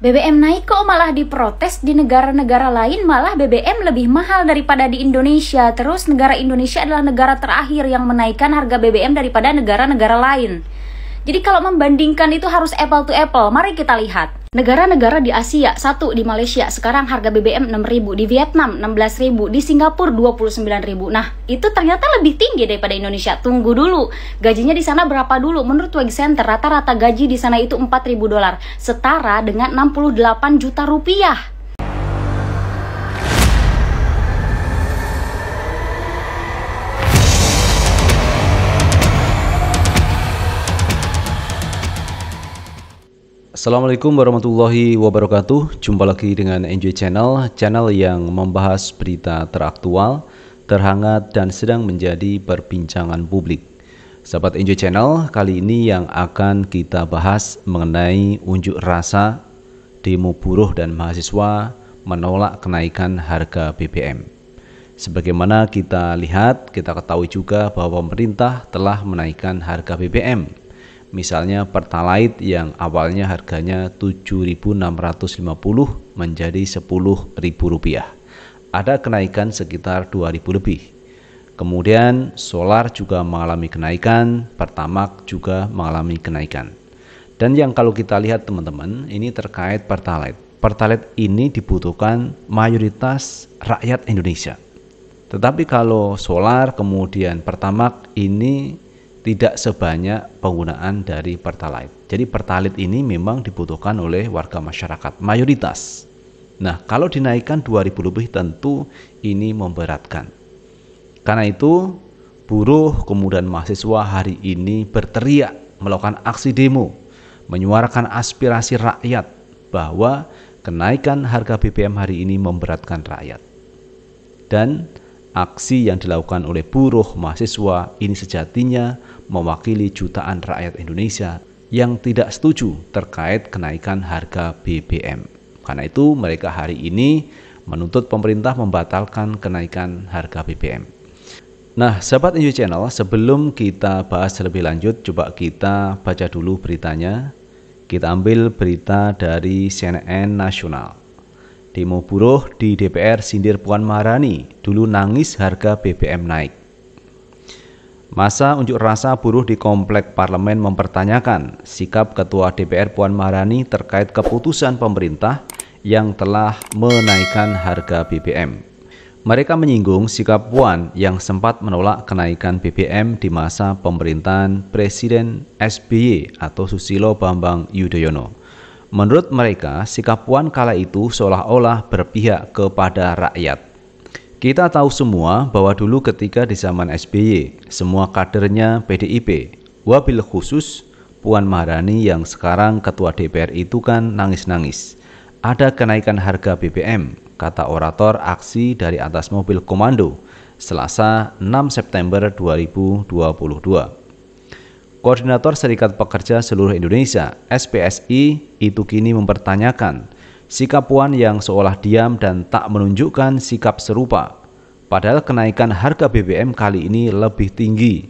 BBM naik kok malah diprotes, di negara-negara lain malah BBM lebih mahal daripada di Indonesia. Terus negara Indonesia adalah negara terakhir yang menaikkan harga BBM daripada negara-negara lain. Jadi kalau membandingkan itu harus apple to apple. Mari kita lihat. Negara-negara di Asia, satu di Malaysia, sekarang harga BBM 6.000, di Vietnam 16.000, di Singapura 29.000. Nah, itu ternyata lebih tinggi daripada Indonesia. Tunggu dulu, gajinya di sana berapa dulu? Menurut Wage Center, rata-rata gaji di sana itu 4.000 dolar, setara dengan 68 juta rupiah. Assalamualaikum warahmatullahi wabarakatuh. Jumpa lagi dengan Enjoy Channel, channel yang membahas berita teraktual, terhangat, dan sedang menjadi perbincangan publik. Sahabat Enjoy Channel, kali ini yang akan kita bahas mengenai unjuk rasa demo buruh dan mahasiswa menolak kenaikan harga BBM. Sebagaimana kita lihat, kita ketahui juga bahwa pemerintah telah menaikkan harga BBM. Misalnya Pertalite yang awalnya harganya 7.650 menjadi 10.000 rupiah. Ada kenaikan sekitar 2.000 lebih. Kemudian solar juga mengalami kenaikan, Pertamax juga mengalami kenaikan. Dan yang kalau kita lihat teman-teman, ini terkait Pertalite. Pertalite ini dibutuhkan mayoritas rakyat Indonesia. Tetapi kalau solar kemudian Pertamax ini tidak sebanyak penggunaan dari Pertalite. Jadi Pertalite ini memang dibutuhkan oleh warga masyarakat, mayoritas. Nah, kalau dinaikkan 2.000 lebih tentu ini memberatkan. Karena itu, buruh kemudian mahasiswa hari ini berteriak, melakukan aksi demo, menyuarakan aspirasi rakyat bahwa kenaikan harga BBM hari ini memberatkan rakyat. Dan aksi yang dilakukan oleh buruh mahasiswa ini sejatinya mewakili jutaan rakyat Indonesia yang tidak setuju terkait kenaikan harga BBM. Karena itu mereka hari ini menuntut pemerintah membatalkan kenaikan harga BBM. Nah, sahabat Enjoy Channel, sebelum kita bahas lebih lanjut, coba kita baca dulu beritanya. Kita ambil berita dari CNN Nasional. Demo buruh di DPR sindir Puan Maharani, dulu nangis harga BBM naik. Masa unjuk rasa buruh di Komplek Parlemen mempertanyakan sikap Ketua DPR Puan Maharani terkait keputusan pemerintah yang telah menaikkan harga BBM. Mereka menyinggung sikap Puan yang sempat menolak kenaikan BBM di masa pemerintahan Presiden SBY atau Susilo Bambang Yudhoyono. Menurut mereka, sikap Puan kala itu seolah-olah berpihak kepada rakyat. Kita tahu semua bahwa dulu ketika di zaman SBY, semua kadernya PDIP, wabil khusus Puan Maharani yang sekarang Ketua DPR itu kan nangis-nangis. Ada kenaikan harga BBM, kata orator aksi dari atas mobil komando, Selasa 6 September 2022. Koordinator Serikat Pekerja Seluruh Indonesia (SPSI) itu kini mempertanyakan sikap Puan yang seolah diam dan tak menunjukkan sikap serupa. Padahal kenaikan harga BBM kali ini lebih tinggi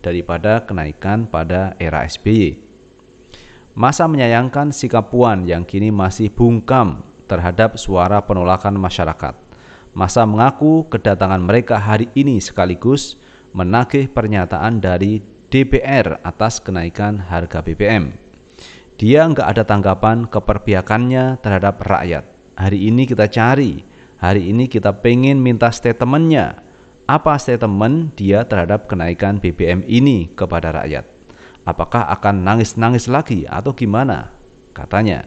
daripada kenaikan pada era SBY. Masa menyayangkan sikap Puan yang kini masih bungkam terhadap suara penolakan masyarakat. Masa mengaku kedatangan mereka hari ini sekaligus menagih pernyataan dari DPR atas kenaikan harga BBM. Dia nggak ada tanggapan keperpihakannya terhadap rakyat. Hari ini kita cari, hari ini kita pengen minta statementnya. Apa statement dia terhadap kenaikan BBM ini kepada rakyat? Apakah akan nangis-nangis lagi atau gimana? Katanya.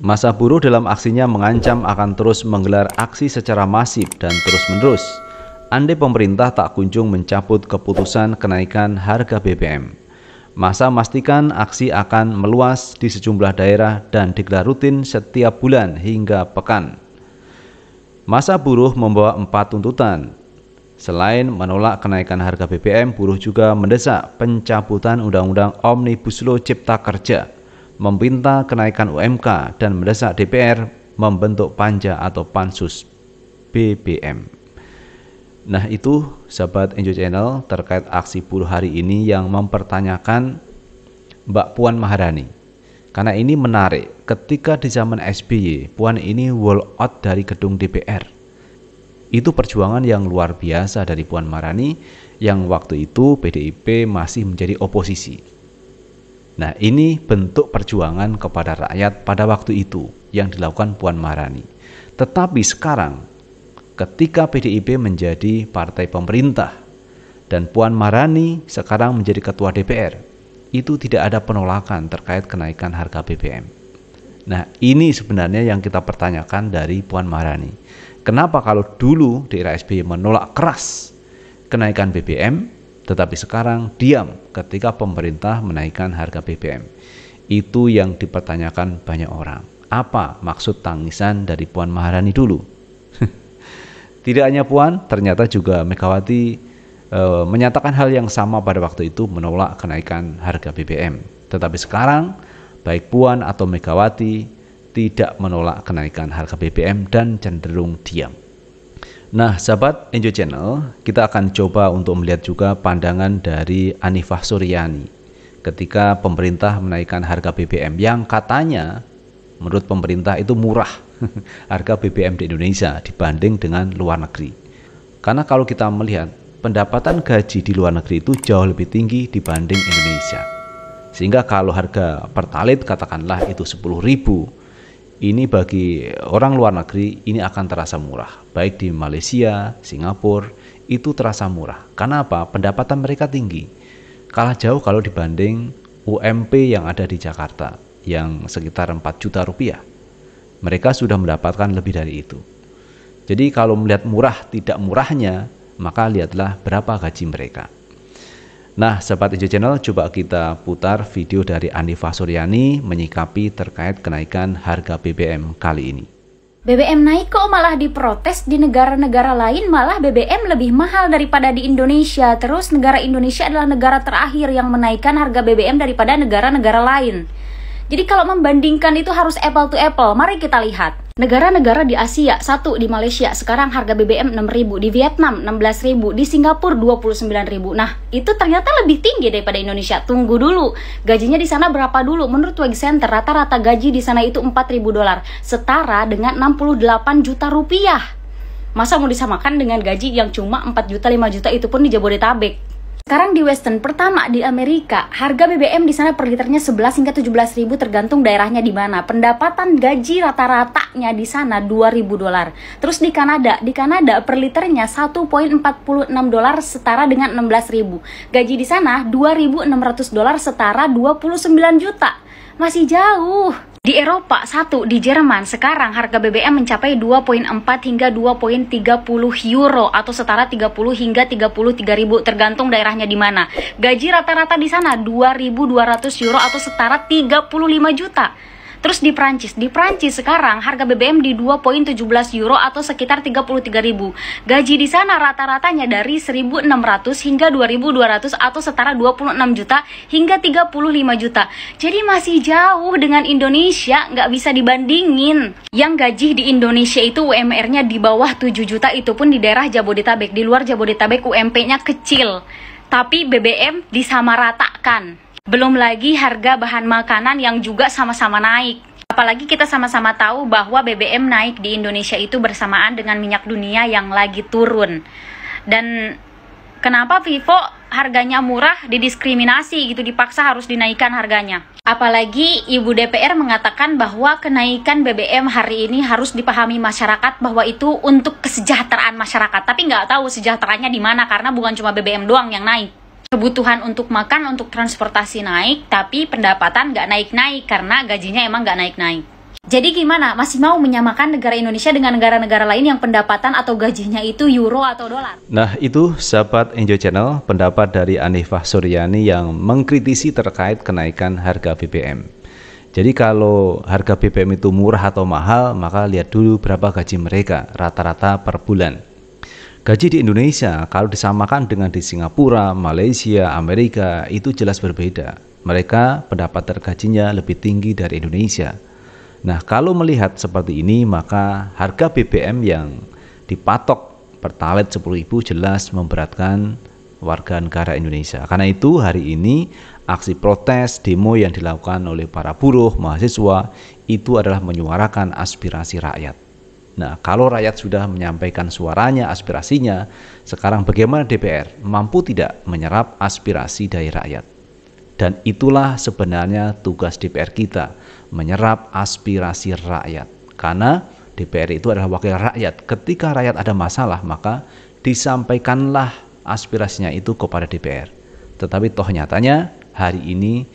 Masa buruh dalam aksinya mengancam akan terus menggelar aksi secara masif dan terus-menerus andai pemerintah tak kunjung mencabut keputusan kenaikan harga BBM. Masa memastikan aksi akan meluas di sejumlah daerah dan digelar rutin setiap bulan hingga pekan. Masa buruh membawa 4 tuntutan. Selain menolak kenaikan harga BBM, buruh juga mendesak pencabutan Undang-Undang Omnibus Law Cipta Kerja, meminta kenaikan UMK, dan mendesak DPR membentuk panja atau pansus BBM. Nah, itu sahabat Enjoy Channel terkait aksi buruh hari ini yang mempertanyakan Mbak Puan Maharani. Karena ini menarik, ketika di zaman SBY, Puan ini walk out dari gedung DPR. Itu perjuangan yang luar biasa dari Puan Maharani yang waktu itu PDIP masih menjadi oposisi. Nah, ini bentuk perjuangan kepada rakyat pada waktu itu yang dilakukan Puan Maharani. Tetapi sekarang, ketika PDIP menjadi partai pemerintah dan Puan Maharani sekarang menjadi ketua DPR, itu tidak ada penolakan terkait kenaikan harga BBM. Nah, ini sebenarnya yang kita pertanyakan dari Puan Maharani. Kenapa kalau dulu di era SBY menolak keras kenaikan BBM, tetapi sekarang diam ketika pemerintah menaikkan harga BBM? Itu yang dipertanyakan banyak orang. Apa maksud tangisan dari Puan Maharani dulu? Tidak hanya Puan, ternyata juga Megawati menyatakan hal yang sama pada waktu itu, menolak kenaikan harga BBM. Tetapi sekarang, baik Puan atau Megawati tidak menolak kenaikan harga BBM dan cenderung diam. Nah, sahabat Enjoy Channel, kita akan coba untuk melihat juga pandangan dari Anifah Suryani ketika pemerintah menaikkan harga BBM yang katanya menurut pemerintah itu murah harga BBM di Indonesia dibanding dengan luar negeri. Karena kalau kita melihat pendapatan gaji di luar negeri itu jauh lebih tinggi dibanding Indonesia. Sehingga kalau harga Pertalite katakanlah itu 10.000, ini bagi orang luar negeri ini akan terasa murah. Baik di Malaysia, Singapura, itu terasa murah. Karena apa? Pendapatan mereka tinggi. Kalah jauh kalau dibanding UMP yang ada di Jakarta, yang sekitar 4 juta rupiah. Mereka sudah mendapatkan lebih dari itu. Jadi kalau melihat murah tidak murahnya, maka lihatlah berapa gaji mereka. Nah, sahabat Enjoy Channel, coba kita putar video dari Anifah Suryani menyikapi terkait kenaikan harga BBM kali ini. BBM naik kok malah diprotes di negara-negara lain, malah BBM lebih mahal daripada di Indonesia. Terus negara Indonesia adalah negara terakhir yang menaikkan harga BBM daripada negara-negara lain. Jadi kalau membandingkan itu harus apple to apple. Mari kita lihat. Negara-negara di Asia, satu di Malaysia, sekarang harga BBM 6.000, di Vietnam 16.000, di Singapura 29.000. Nah, itu ternyata lebih tinggi daripada Indonesia. Tunggu dulu, gajinya di sana berapa dulu? Menurut Wage Center, rata-rata gaji di sana itu $4.000, setara dengan 68 juta rupiah. Masa mau disamakan dengan gaji yang cuma 4 juta, 5 juta itu pun di Jabodetabek? Sekarang di Western, pertama di Amerika, harga BBM di sana per liternya 11 hingga 17.000 tergantung daerahnya di mana. Pendapatan gaji rata-ratanya di sana $2.000. Terus di Kanada per liternya $1.46 setara dengan 16.000. Gaji di sana $2.600 setara 29 juta. Masih jauh. Di Eropa, satu di Jerman, sekarang harga BBM mencapai 2.4 hingga 2.30 euro atau setara 30 hingga 33.000 tergantung daerahnya di mana. Gaji rata-rata di sana 2.200 euro atau setara 35 juta. Terus di Prancis sekarang harga BBM di 2.17 euro atau sekitar 33.000. Gaji di sana rata-ratanya dari 1.600 hingga 2.200 atau setara 26 juta hingga 35 juta. Jadi masih jauh dengan Indonesia, nggak bisa dibandingin. Yang gaji di Indonesia itu UMR-nya di bawah 7 juta, itu pun di daerah Jabodetabek. Di luar Jabodetabek UMP-nya kecil, tapi BBM disamaratakan. Belum lagi harga bahan makanan yang juga sama-sama naik. Apalagi kita sama-sama tahu bahwa BBM naik di Indonesia itu bersamaan dengan minyak dunia yang lagi turun. Dan kenapa Vivo harganya murah didiskriminasi gitu, dipaksa harus dinaikkan harganya. Apalagi Ibu DPR mengatakan bahwa kenaikan BBM hari ini harus dipahami masyarakat bahwa itu untuk kesejahteraan masyarakat. Tapi nggak tahu sejahteranya di mana, karena bukan cuma BBM doang yang naik. Kebutuhan untuk makan, untuk transportasi naik, tapi pendapatan nggak naik-naik karena gajinya emang nggak naik-naik. Jadi gimana? Masih mau menyamakan negara Indonesia dengan negara-negara lain yang pendapatan atau gajinya itu euro atau dolar? Nah, itu sahabat Enjoy Channel, pendapat dari Anifah Suryani yang mengkritisi terkait kenaikan harga BBM. Jadi kalau harga BBM itu murah atau mahal, maka lihat dulu berapa gaji mereka rata-rata per bulan. Gaji di Indonesia kalau disamakan dengan di Singapura, Malaysia, Amerika itu jelas berbeda. Mereka pendapat gajinya lebih tinggi dari Indonesia. Nah, kalau melihat seperti ini, maka harga BBM yang dipatok Pertalite 10.000 jelas memberatkan warga negara Indonesia. Karena itu hari ini aksi protes, demo yang dilakukan oleh para buruh, mahasiswa itu adalah menyuarakan aspirasi rakyat. Nah, kalau rakyat sudah menyampaikan suaranya, aspirasinya, sekarang bagaimana DPR mampu tidak menyerap aspirasi dari rakyat? Dan itulah sebenarnya tugas DPR kita, menyerap aspirasi rakyat. Karena DPR itu adalah wakil rakyat. Ketika rakyat ada masalah, maka disampaikanlah aspirasinya itu kepada DPR. Tetapi toh nyatanya hari ini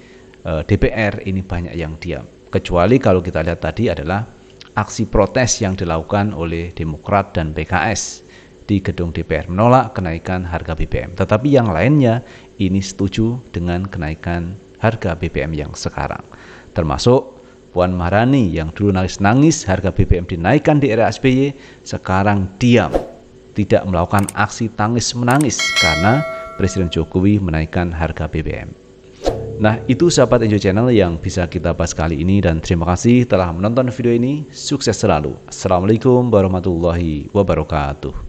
DPR ini banyak yang diam. Kecuali kalau kita lihat tadi adalah aksi protes yang dilakukan oleh Demokrat dan PKS di gedung DPR menolak kenaikan harga BBM. Tetapi yang lainnya ini setuju dengan kenaikan harga BBM yang sekarang. Termasuk Puan Maharani yang dulu nangis-nangis harga BBM dinaikkan di era SBY, sekarang diam, tidak melakukan aksi tangis-menangis karena Presiden Jokowi menaikkan harga BBM. Nah, itu sahabat Enjoy Channel yang bisa kita bahas kali ini, dan terima kasih telah menonton video ini. Sukses selalu. Assalamualaikum warahmatullahi wabarakatuh.